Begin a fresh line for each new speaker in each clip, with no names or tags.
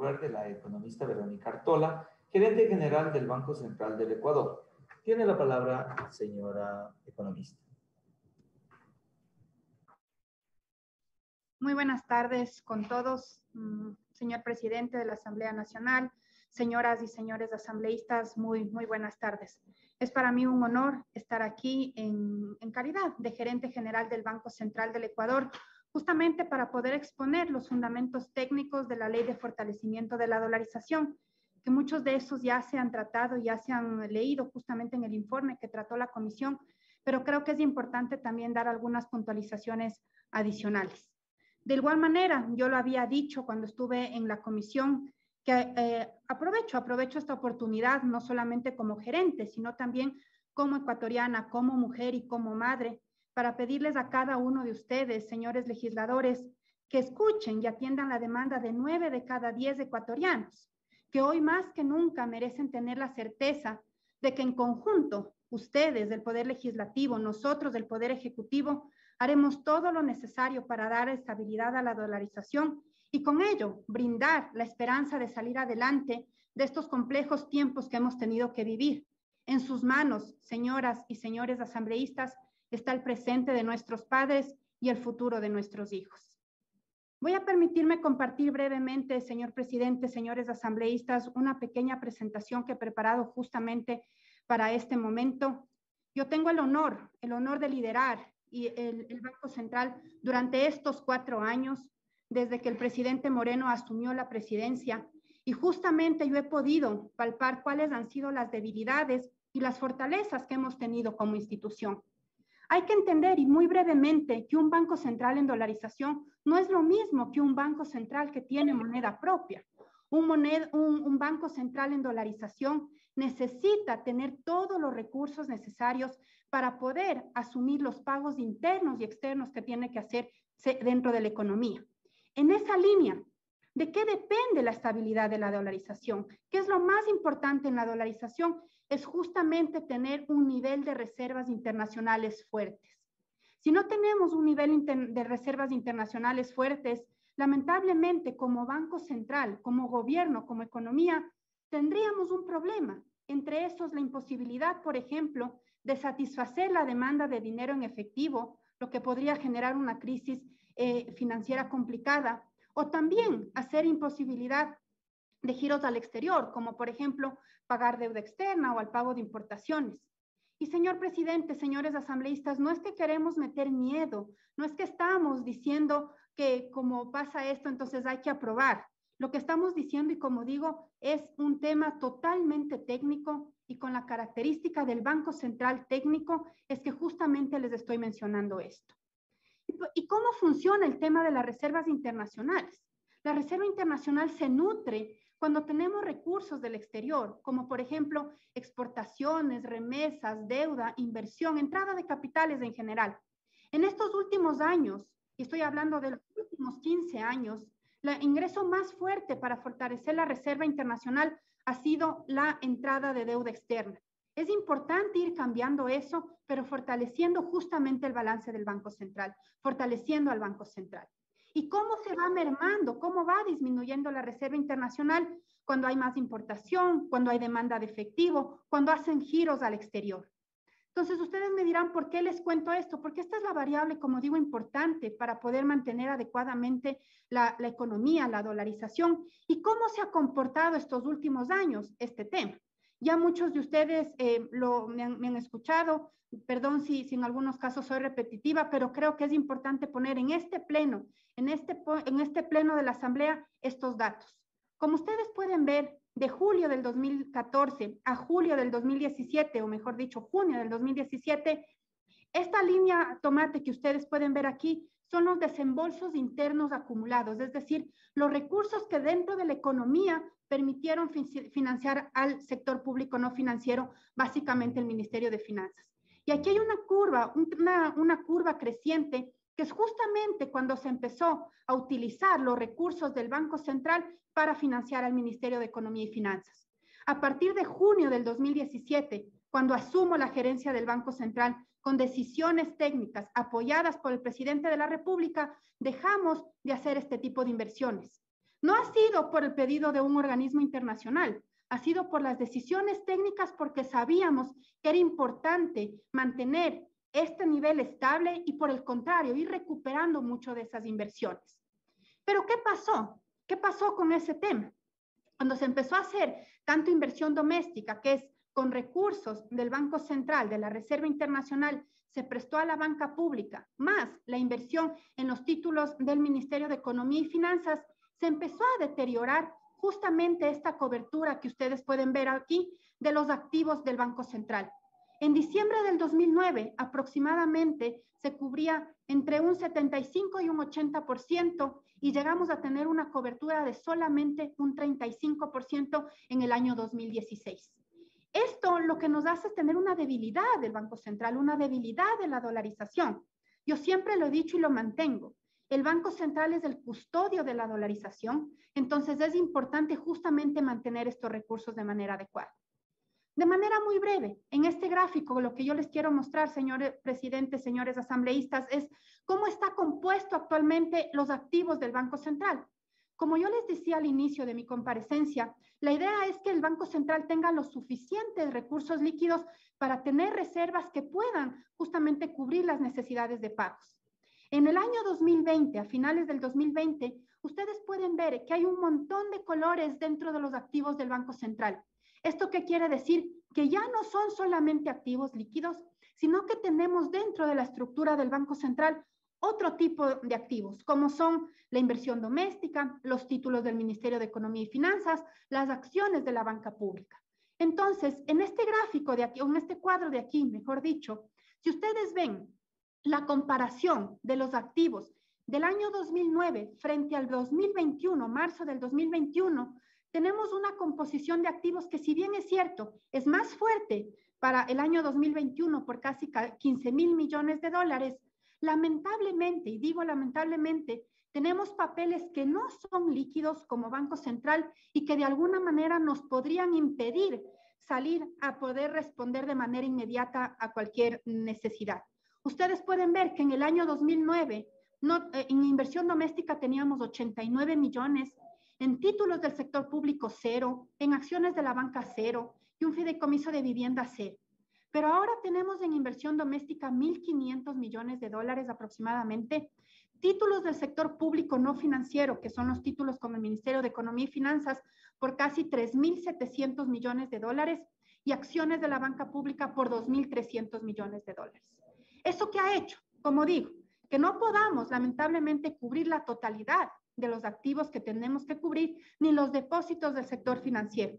mover de la economista Verónica Artola, gerente general del Banco Central del Ecuador. Tiene la palabra, señora economista.
Muy buenas tardes con todos, señor presidente de la Asamblea Nacional, señoras y señores asambleístas, muy buenas tardes. Es para mí un honor estar aquí en calidad de gerente general del Banco Central del Ecuador, justamente para poder exponer los fundamentos técnicos de la Ley de Fortalecimiento de la Dolarización, que muchos de esos ya se han tratado, ya se han leído justamente en el informe que trató la comisión, pero creo que es importante también dar algunas puntualizaciones adicionales. De igual manera, yo lo había dicho cuando estuve en la comisión, que aprovecho esta oportunidad, no solamente como gerente, sino también como ecuatoriana, como mujer y como madre, para pedirles a cada uno de ustedes, señores legisladores, que escuchen y atiendan la demanda de 9 de cada 10 ecuatorianos, que hoy más que nunca merecen tener la certeza de que en conjunto, ustedes del Poder Legislativo, nosotros del Poder Ejecutivo, haremos todo lo necesario para dar estabilidad a la dolarización y con ello brindar la esperanza de salir adelante de estos complejos tiempos que hemos tenido que vivir. En sus manos, señoras y señores asambleístas, está el presente de nuestros padres y el futuro de nuestros hijos. Voy a permitirme compartir brevemente, señor presidente, señores asambleístas, una pequeña presentación que he preparado justamente para este momento. Yo tengo el honor de liderar y el Banco Central durante estos 4 años, desde que el presidente Moreno asumió la presidencia, y justamente yo he podido palpar cuáles han sido las debilidades y las fortalezas que hemos tenido como institución. Hay que entender, y muy brevemente, que un banco central en dolarización no es lo mismo que un banco central que tiene moneda propia. Un banco central en dolarización necesita tener todos los recursos necesarios para poder asumir los pagos internos y externos que tiene que hacer dentro de la economía. En esa línea, ¿de qué depende la estabilidad de la dolarización? ¿Qué es lo más importante en la dolarización? Es justamente tener un nivel de reservas internacionales fuertes. Si no tenemos un nivel de reservas internacionales fuertes, lamentablemente como Banco Central, como gobierno, como economía, tendríamos un problema. Entre estos, la imposibilidad, por ejemplo, de satisfacer la demanda de dinero en efectivo, lo que podría generar una crisis financiera complicada, o también hacer imposibilidad de giros al exterior, como por ejemplo pagar deuda externa o al pago de importaciones. Y señor presidente, señores asambleístas, no es que queremos meter miedo, no es que estamos diciendo que como pasa esto, entonces hay que aprobar. Lo que estamos diciendo, y como digo, es un tema totalmente técnico, y con la característica del Banco Central técnico es que justamente les estoy mencionando esto. ¿Y cómo funciona el tema de las reservas internacionales? La reserva internacional se nutre cuando tenemos recursos del exterior, como por ejemplo exportaciones, remesas, deuda, inversión, entrada de capitales en general. En estos últimos años, y estoy hablando de los últimos 15 años, el ingreso más fuerte para fortalecer la reserva internacional ha sido la entrada de deuda externa. Es importante ir cambiando eso, pero fortaleciendo justamente el balance del Banco Central, fortaleciendo al Banco Central. ¿Y cómo se va mermando, cómo va disminuyendo la reserva internacional? Cuando hay más importación, cuando hay demanda de efectivo, cuando hacen giros al exterior. Entonces ustedes me dirán, ¿por qué les cuento esto? Porque esta es la variable, como digo, importante para poder mantener adecuadamente la economía, la dolarización. ¿Y cómo se ha comportado estos últimos años este tema? Ya muchos de ustedes me han escuchado, perdón si en algunos casos soy repetitiva, pero creo que es importante poner en este pleno de la Asamblea estos datos. Como ustedes pueden ver, de julio del 2014 a julio del 2017, o mejor dicho, junio del 2017, esta línea tomate que ustedes pueden ver aquí son los desembolsos internos acumulados, es decir, los recursos que dentro de la economía permitieron financiar al sector público no financiero, básicamente el Ministerio de Finanzas. Y aquí hay una curva creciente, que es justamente cuando se empezó a utilizar los recursos del Banco Central para financiar al Ministerio de Economía y Finanzas. A partir de junio del 2017, cuando asumo la gerencia del Banco Central, con decisiones técnicas apoyadas por el presidente de la República, dejamos de hacer este tipo de inversiones. No ha sido por el pedido de un organismo internacional, ha sido por las decisiones técnicas porque sabíamos que era importante mantener este nivel estable y por el contrario, ir recuperando mucho de esas inversiones. Pero ¿qué pasó? ¿Qué pasó con ese tema? Cuando se empezó a hacer tanto inversión doméstica, que es con recursos del Banco Central, de la Reserva Internacional, se prestó a la banca pública, más la inversión en los títulos del Ministerio de Economía y Finanzas, se empezó a deteriorar justamente esta cobertura que ustedes pueden ver aquí de los activos del Banco Central. En diciembre del 2009, aproximadamente se cubría entre un 75 y un 80% y llegamos a tener una cobertura de solamente un 35% en el año 2016. Esto lo que nos hace es tener una debilidad del Banco Central, una debilidad de la dolarización. Yo siempre lo he dicho y lo mantengo. El Banco Central es el custodio de la dolarización, entonces es importante justamente mantener estos recursos de manera adecuada. De manera muy breve, en este gráfico lo que yo les quiero mostrar, señor presidente, señores asambleístas, es cómo está compuesto actualmente los activos del Banco Central. Como yo les decía al inicio de mi comparecencia, la idea es que el Banco Central tenga los suficientes recursos líquidos para tener reservas que puedan justamente cubrir las necesidades de pagos. En el año 2020, a finales del 2020, ustedes pueden ver que hay un montón de colores dentro de los activos del Banco Central. ¿Esto qué quiere decir? Que ya no son solamente activos líquidos, sino que tenemos dentro de la estructura del Banco Central otro tipo de activos, como son la inversión doméstica, los títulos del Ministerio de Economía y Finanzas, las acciones de la banca pública. Entonces, en este gráfico de aquí, o en este cuadro de aquí, mejor dicho, si ustedes ven la comparación de los activos del año 2009 frente al 2021, marzo del 2021, tenemos una composición de activos que, si bien es cierto, es más fuerte para el año 2021 por casi 15,000 millones de dólares, lamentablemente, y digo lamentablemente, tenemos papeles que no son líquidos como Banco Central y que de alguna manera nos podrían impedir salir a poder responder de manera inmediata a cualquier necesidad. Ustedes pueden ver que en el año 2009, en inversión doméstica teníamos 89 millones, en títulos del sector público 0, en acciones de la banca 0 y un fideicomiso de vivienda 0. Pero ahora tenemos en inversión doméstica 1.500 millones de dólares aproximadamente, títulos del sector público no financiero, que son los títulos con el Ministerio de Economía y Finanzas, por casi 3.700 millones de dólares y acciones de la banca pública por 2.300 millones de dólares. ¿Eso qué ha hecho? Como digo, que no podamos lamentablemente cubrir la totalidad de los activos que tenemos que cubrir, ni los depósitos del sector financiero.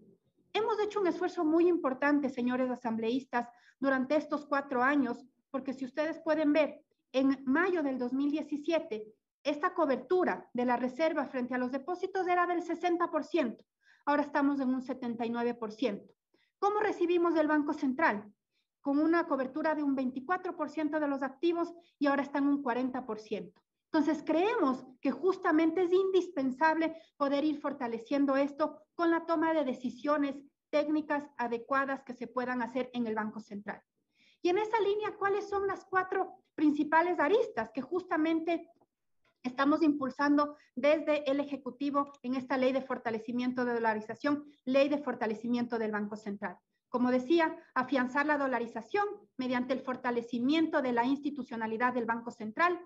Hemos hecho un esfuerzo muy importante, señores asambleístas, durante estos 4 años, porque si ustedes pueden ver, en mayo del 2017, esta cobertura de la reserva frente a los depósitos era del 60%. Ahora estamos en un 79%. ¿Cómo recibimos del Banco Central? Con una cobertura de un 24% de los activos y ahora están un 40%. Entonces, creemos que justamente es indispensable poder ir fortaleciendo esto con la toma de decisiones técnicas adecuadas que se puedan hacer en el Banco Central. Y en esa línea, ¿cuáles son las 4 principales aristas que justamente estamos impulsando desde el Ejecutivo en esta ley de fortalecimiento de dolarización, ley de fortalecimiento del Banco Central? Como decía, afianzar la dolarización mediante el fortalecimiento de la institucionalidad del Banco Central,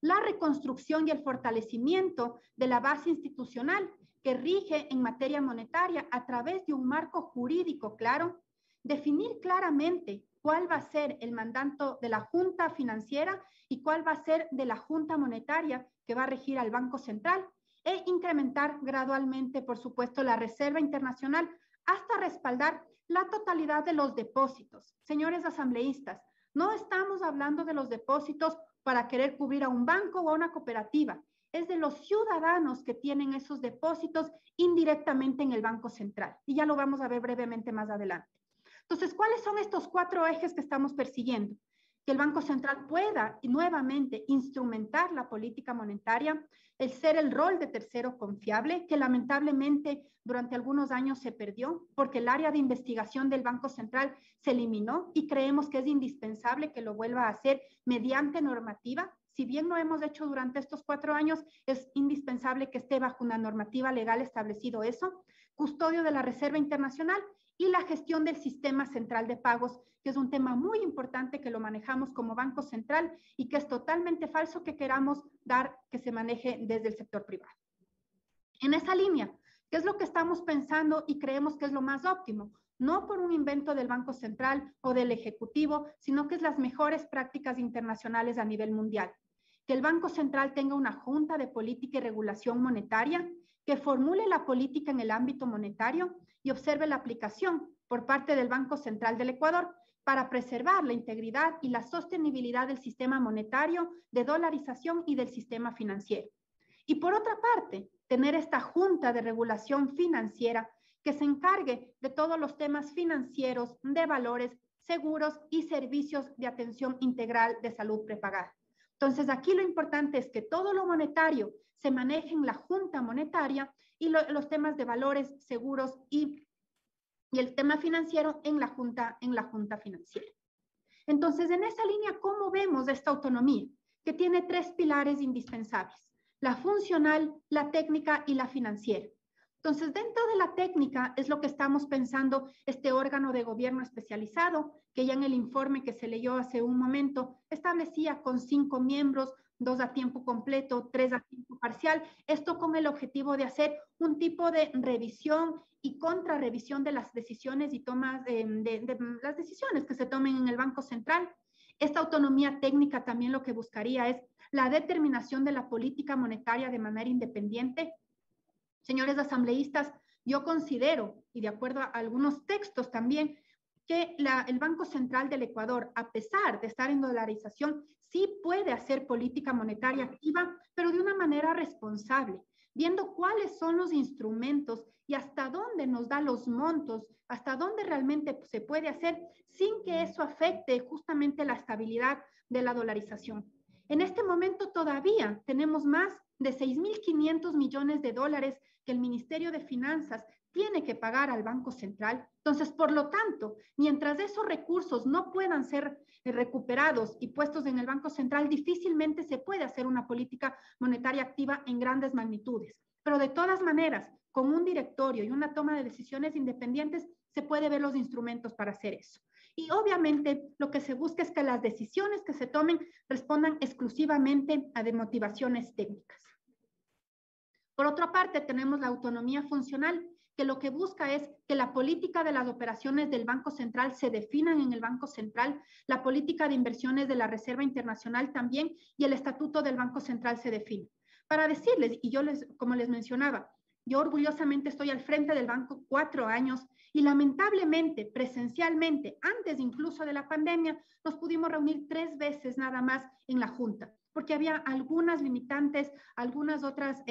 la reconstrucción y el fortalecimiento de la base institucional que rige en materia monetaria a través de un marco jurídico claro, definir claramente cuál va a ser el mandato de la Junta Financiera y cuál va a ser de la Junta Monetaria que va a regir al Banco Central e incrementar gradualmente, por supuesto, la Reserva Internacional hasta respaldar la totalidad de los depósitos. Señores asambleístas, no estamos hablando de los depósitos para querer cubrir a un banco o a una cooperativa. Es de los ciudadanos que tienen esos depósitos indirectamente en el Banco Central. Y ya lo vamos a ver brevemente más adelante. Entonces, ¿cuáles son estos 4 ejes que estamos persiguiendo? Que el Banco Central pueda nuevamente instrumentar la política monetaria, el ser el rol de tercero confiable, que lamentablemente durante algunos años se perdió porque el área de investigación del Banco Central se eliminó y creemos que es indispensable que lo vuelva a hacer mediante normativa. si bien lo hemos hecho durante estos 4 años, es indispensable que esté bajo una normativa legal establecido eso, custodio de la Reserva Internacional y la gestión del sistema central de pagos, que es un tema muy importante que lo manejamos como Banco Central y que es totalmente falso que queramos dar que se maneje desde el sector privado. En esa línea, ¿qué es lo que estamos pensando y creemos que es lo más óptimo? No por un invento del Banco Central o del Ejecutivo, sino que es las mejores prácticas internacionales a nivel mundial. Que el Banco Central tenga una junta de política y regulación monetaria, que formule la política en el ámbito monetario y observe la aplicación por parte del Banco Central del Ecuador para preservar la integridad y la sostenibilidad del sistema monetario, de dolarización y del sistema financiero. Y por otra parte, tener esta junta de regulación financiera que se encargue de todos los temas financieros, de valores, seguros y servicios de atención integral de salud prepagada. Entonces, aquí lo importante es que todo lo monetario se maneje en la junta monetaria y los temas de valores, seguros y el tema financiero en la junta financiera. Entonces, en esa línea, ¿cómo vemos esta autonomía? Que tiene 3 pilares indispensables: la funcional, la técnica y la financiera. Entonces, dentro de la técnica es lo que estamos pensando este órgano de gobierno especializado, que ya en el informe que se leyó hace un momento establecía con 5 miembros, 2 a tiempo completo, 3 a tiempo parcial, esto con el objetivo de hacer un tipo de revisión y contrarrevisión de las decisiones y tomas de las decisiones que se tomen en el Banco Central. Esta autonomía técnica también lo que buscaría es la determinación de la política monetaria de manera independiente. Señores asambleístas, yo considero, y de acuerdo a algunos textos también, que el Banco Central del Ecuador, a pesar de estar en dolarización, sí puede hacer política monetaria activa, pero de una manera responsable, viendo cuáles son los instrumentos y hasta dónde nos da los montos, hasta dónde realmente se puede hacer sin que eso afecte justamente la estabilidad de la dolarización. En este momento todavía tenemos más de 6.500 millones de dólares que el Ministerio de Finanzas tiene que pagar al Banco Central. Entonces, por lo tanto, mientras esos recursos no puedan ser recuperados y puestos en el Banco Central, difícilmente se puede hacer una política monetaria activa en grandes magnitudes. Pero de todas maneras, con un directorio y una toma de decisiones independientes, se puede ver los instrumentos para hacer eso. Y obviamente lo que se busca es que las decisiones que se tomen respondan exclusivamente a motivaciones técnicas. Por otra parte, tenemos la autonomía funcional, que lo que busca es que la política de las operaciones del Banco Central se definan en el Banco Central, la política de inversiones de la Reserva Internacional también, y el estatuto del Banco Central se define. Para decirles, y yo como les mencionaba, yo orgullosamente estoy al frente del banco 4 años y lamentablemente, presencialmente, antes incluso de la pandemia, nos pudimos reunir 3 veces nada más en la Junta, porque había algunas limitantes, algunas otras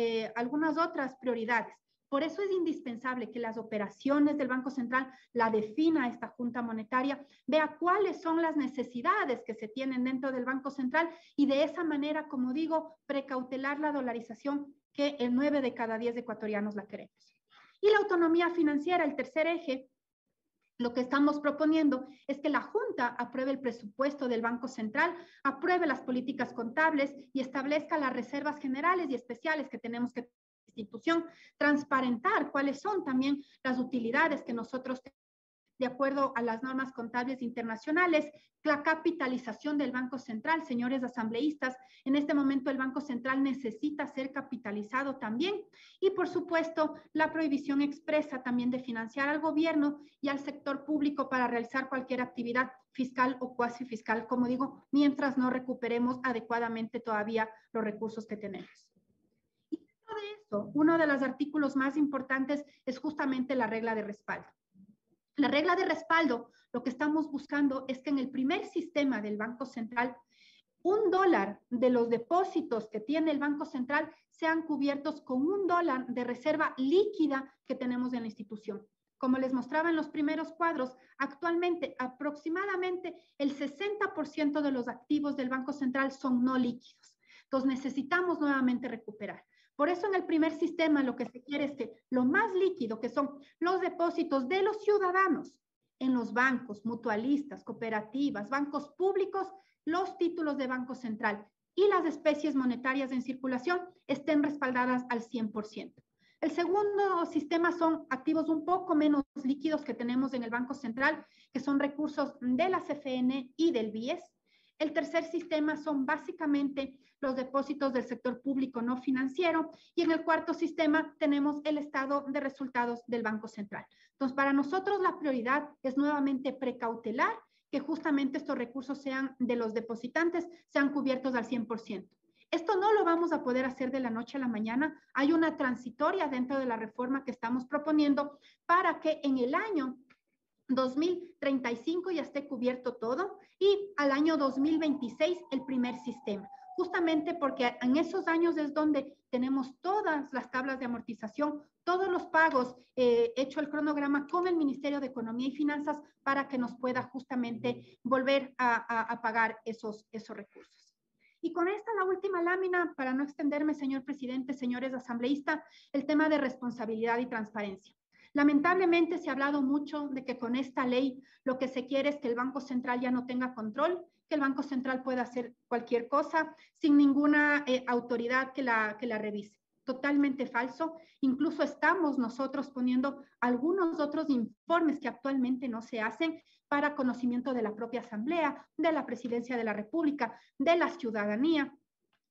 prioridades. Por eso es indispensable que las operaciones del Banco Central la defina esta Junta Monetaria, vea cuáles son las necesidades que se tienen dentro del Banco Central y de esa manera, como digo, precautelar la dolarización que el 9 de cada 10 ecuatorianos la queremos. Y la autonomía financiera, el tercer eje, lo que estamos proponiendo es que la Junta apruebe el presupuesto del Banco Central, apruebe las políticas contables y establezca las reservas generales y especiales que tenemos que institución, transparentar cuáles son también las utilidades que nosotros tenemos de acuerdo a las normas contables internacionales, la capitalización del Banco Central, señores asambleístas, en este momento el Banco Central necesita ser capitalizado también y por supuesto la prohibición expresa también de financiar al gobierno y al sector público para realizar cualquier actividad fiscal o cuasi fiscal, como digo, mientras no recuperemos adecuadamente todavía los recursos que tenemos. Y dentro de eso, uno de los artículos más importantes es justamente la regla de respaldo. La regla de respaldo, lo que estamos buscando es que en el primer sistema del Banco Central, $1 de los depósitos que tiene el Banco Central sean cubiertos con $1 de reserva líquida que tenemos en la institución. Como les mostraba en los primeros cuadros, actualmente aproximadamente el 60% de los activos del Banco Central son no líquidos. Entonces necesitamos nuevamente recuperar. Por eso en el primer sistema lo que se quiere es que lo más líquido, que son los depósitos de los ciudadanos en los bancos, mutualistas, cooperativas, bancos públicos, los títulos de Banco Central, y las especies monetarias en circulación estén respaldadas al 100%. El segundo sistema son activos un poco menos líquidos que tenemos en el Banco Central, que son recursos de la CFN y del BIES. El tercer sistema son básicamente los depósitos del sector público no financiero, y en el cuarto sistema tenemos el estado de resultados del Banco Central. Entonces, para nosotros la prioridad es nuevamente precautelar que justamente estos recursos sean de los depositantes, sean cubiertos al 100%. Esto no lo vamos a poder hacer de la noche a la mañana. Hay una transitoria dentro de la reforma que estamos proponiendo para que en el año 2035 ya esté cubierto todo y al año 2026 el primer sistema. Justamente porque en esos años es donde tenemos todas las tablas de amortización, todos los pagos, hecho el cronograma con el Ministerio de Economía y Finanzas para que nos pueda justamente volver a pagar esos recursos. Y con esta, la última lámina, para no extenderme, señor presidente, señores asambleístas, el tema de responsabilidad y transparencia. Lamentablemente se ha hablado mucho de que con esta ley lo que se quiere es que el Banco Central ya no tenga control, que el Banco Central pueda hacer cualquier cosa sin ninguna autoridad que la revise. Totalmente falso. Incluso estamos nosotros poniendo algunos otros informes que actualmente no se hacen para conocimiento de la propia Asamblea, de la Presidencia de la República, de la ciudadanía.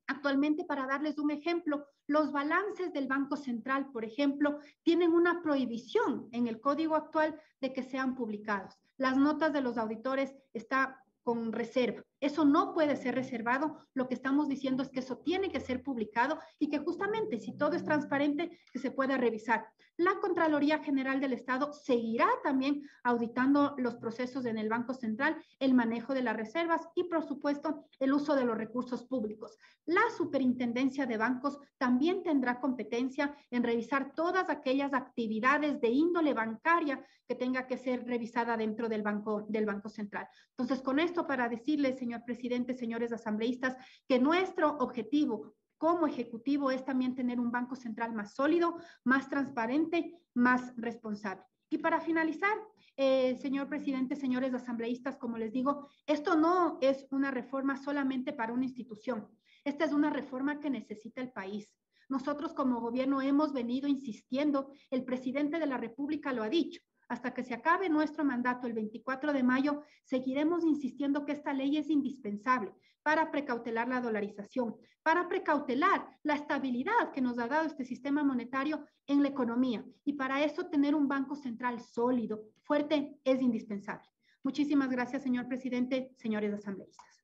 Actualmente, para darles un ejemplo, los balances del Banco Central, por ejemplo, tienen una prohibición en el código actual de que sean publicados. Las notas de los auditores están con reserva. Eso no puede ser reservado. Lo que estamos diciendo es que eso tiene que ser publicado y que justamente, si todo es transparente, que se pueda revisar. La Contraloría General del Estado seguirá también auditando los procesos en el Banco Central, el manejo de las reservas y, por supuesto, el uso de los recursos públicos. La Superintendencia de Bancos también tendrá competencia en revisar todas aquellas actividades de índole bancaria que tenga que ser revisada dentro del Banco Central. Entonces, con esto para decirles, señor presidente, señores asambleístas, que nuestro objetivo como ejecutivo es también tener un Banco Central más sólido, más transparente, más responsable. Y para finalizar, señor presidente, señores asambleístas, como les digo, esto no es una reforma solamente para una institución. Esta es una reforma que necesita el país. Nosotros como gobierno hemos venido insistiendo, el presidente de la República lo ha dicho, hasta que se acabe nuestro mandato el 24 de mayo, seguiremos insistiendo que esta ley es indispensable para precautelar la dolarización, para precautelar la estabilidad que nos ha dado este sistema monetario en la economía. Y para eso tener un Banco Central sólido, fuerte, es indispensable. Muchísimas gracias, señor presidente, señores asambleístas.